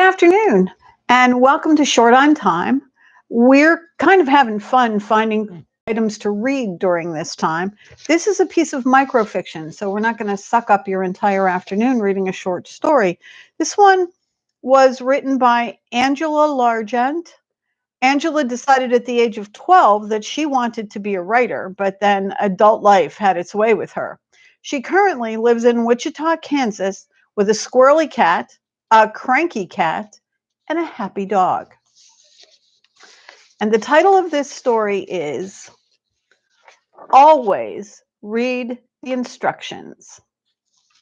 afternoon, and welcome to Short on Time. We're kind of having fun finding items to read during this time. This is a piece of microfiction, so we're not going to suck up your entire afternoon reading a short story. This one was written by Angela Largent. Angela decided at the age of 12 that she wanted to be a writer, but then adult life had its way with her. She currently lives in Wichita, Kansas, with a squirrely cat, a cranky cat, and a happy dog. And the title of this story is Always Read the Instructions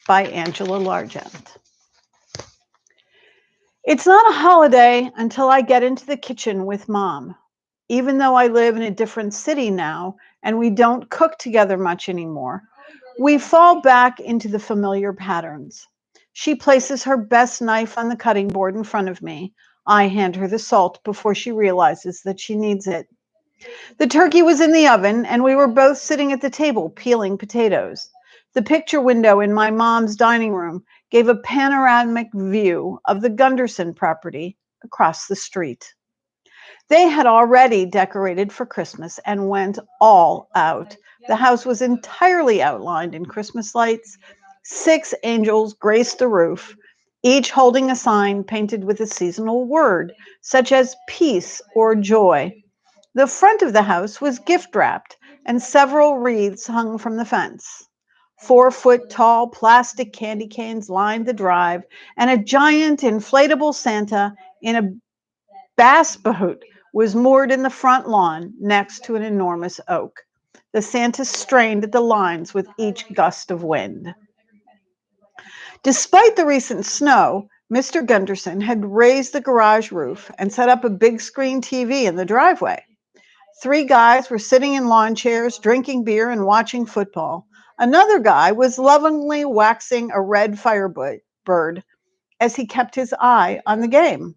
by Angela Largent. It's not a holiday until I get into the kitchen with Mom. Even though I live in a different city now and we don't cook together much anymore, we fall back into the familiar patterns. She places her best knife on the cutting board in front of me. I hand her the salt before she realizes that she needs it. The turkey was in the oven and we were both sitting at the table peeling potatoes. The picture window in my mom's dining room gave a panoramic view of the Gunderson property across the street. They had already decorated for Christmas and went all out. The house was entirely outlined in Christmas lights. 6 angels graced the roof, each holding a sign painted with a seasonal word, such as peace or joy. The front of the house was gift wrapped, and several wreaths hung from the fence. 4-foot-tall plastic candy canes lined the drive, and a giant inflatable Santa in a bass boat was moored in the front lawn next to an enormous oak. The Santa strained at the lines with each gust of wind. Despite the recent snow, Mr. Gunderson had raised the garage roof and set up a big screen TV in the driveway. 3 guys were sitting in lawn chairs, drinking beer and watching football. Another guy was lovingly waxing a red firebird as he kept his eye on the game.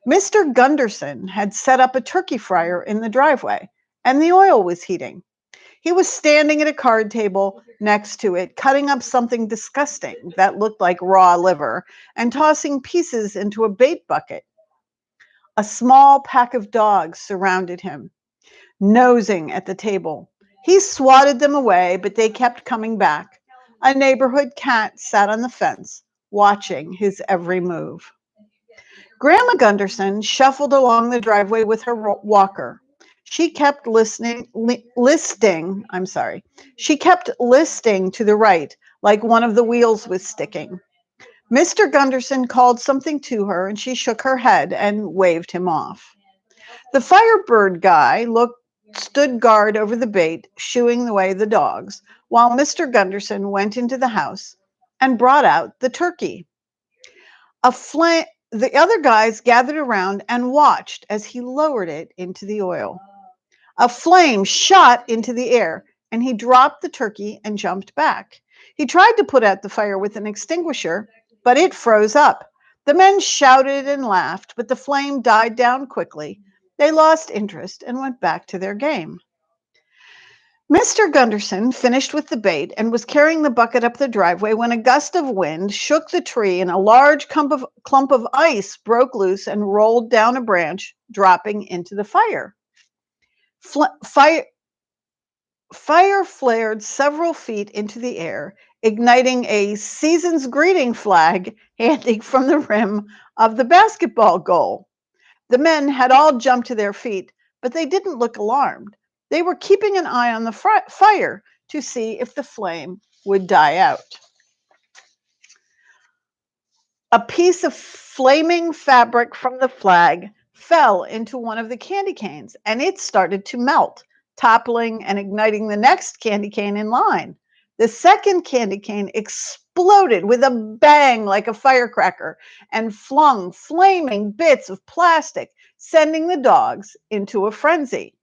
Mr. Gunderson had set up a turkey fryer in the driveway, and the oil was heating. He was standing at a card table next to it, cutting up something disgusting that looked like raw liver and tossing pieces into a bait bucket. A small pack of dogs surrounded him, nosing at the table. He swatted them away, but they kept coming back. A neighborhood cat sat on the fence, watching his every move. Grandma Gunderson shuffled along the driveway with her walker. She kept listing to the right, like one of the wheels was sticking. Mr. Gunderson called something to her, and she shook her head and waved him off. The Firebird guy stood guard over the bait, shooing away the dogs, while Mr. Gunderson went into the house and brought out the turkey. The other guys gathered around and watched as he lowered it into the oil. A flame shot into the air, and he dropped the turkey and jumped back. He tried to put out the fire with an extinguisher, but it froze up. The men shouted and laughed, but the flame died down quickly. They lost interest and went back to their game. Mr. Gunderson finished with the bait and was carrying the bucket up the driveway when a gust of wind shook the tree and a large clump of ice broke loose and rolled down a branch, dropping into the fire. Fire flared several feet into the air, igniting a season's greeting flag hanging from the rim of the basketball goal. The men had all jumped to their feet, but they didn't look alarmed. They were keeping an eye on the fire to see if the flame would die out. A piece of flaming fabric from the flag fell into one of the candy canes, and it started to melt, toppling and igniting the next candy cane in line. The second candy cane exploded with a bang like a firecracker and flung flaming bits of plastic, sending the dogs into a frenzy.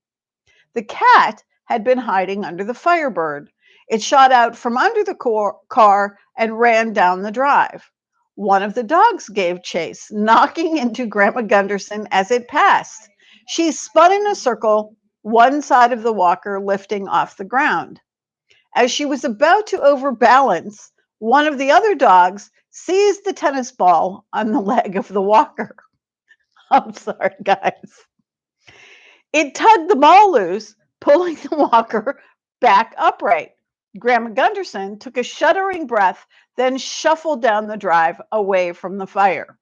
The cat had been hiding under the Firebird. It shot out from under the car and ran down the drive. One of the dogs gave chase, knocking into Grandma Gunderson as it passed. She spun in a circle, one side of the walker lifting off the ground. As she was about to overbalance, one of the other dogs seized the tennis ball on the leg of the walker. I'm sorry, guys. It tugged the ball loose, pulling the walker back upright. Grandma Gunderson took a shuddering breath, then shuffled down the drive away from the fire.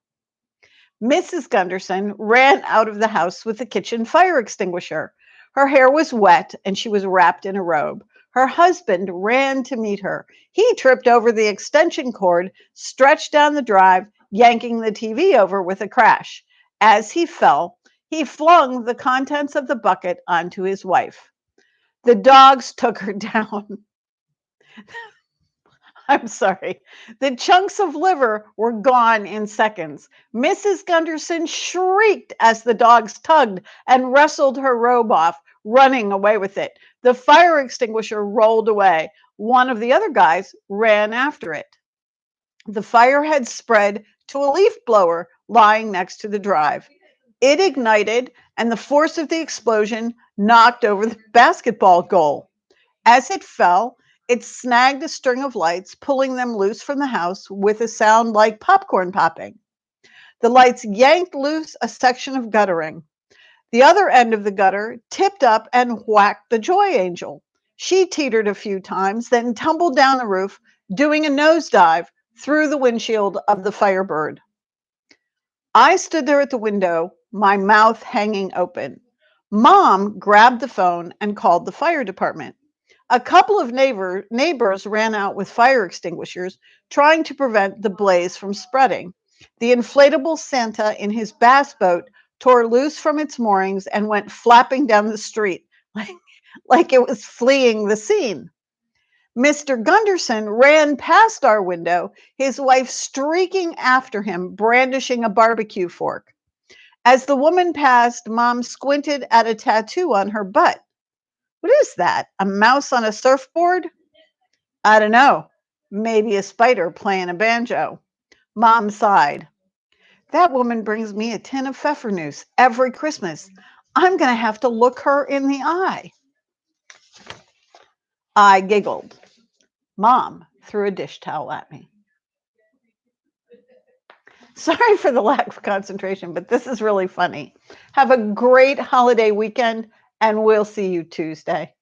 Mrs. Gunderson ran out of the house with the kitchen fire extinguisher. Her hair was wet and she was wrapped in a robe. Her husband ran to meet her. He tripped over the extension cord, stretched down the drive, yanking the TV over with a crash. As he fell, he flung the contents of the bucket onto his wife. The dogs took her down. I'm sorry. The chunks of liver were gone in seconds. Mrs. Gunderson shrieked as the dogs tugged and wrestled her robe off, running away with it. The fire extinguisher rolled away. One of the other guys ran after it. The fire had spread to a leaf blower lying next to the drive. It ignited, and the force of the explosion knocked over the basketball goal. As it fell, it snagged a string of lights, pulling them loose from the house with a sound like popcorn popping. The lights yanked loose a section of guttering. The other end of the gutter tipped up and whacked the Joy Angel. She teetered a few times, then tumbled down the roof, doing a nosedive through the windshield of the Firebird. I stood there at the window, my mouth hanging open. Mom grabbed the phone and called the fire department. A couple of neighbors ran out with fire extinguishers, trying to prevent the blaze from spreading. The inflatable Santa in his bass boat tore loose from its moorings and went flapping down the street like it was fleeing the scene. Mr. Gunderson ran past our window, his wife streaking after him, brandishing a barbecue fork. As the woman passed, Mom squinted at a tattoo on her butt. What is that? A mouse on a surfboard? I don't know. Maybe a spider playing a banjo. Mom sighed. That woman brings me a tin of Pfeffernusse every Christmas. I'm going to have to look her in the eye. I giggled. Mom threw a dish towel at me. Sorry for the lack of concentration, but this is really funny. Have a great holiday weekend, and we'll see you Tuesday.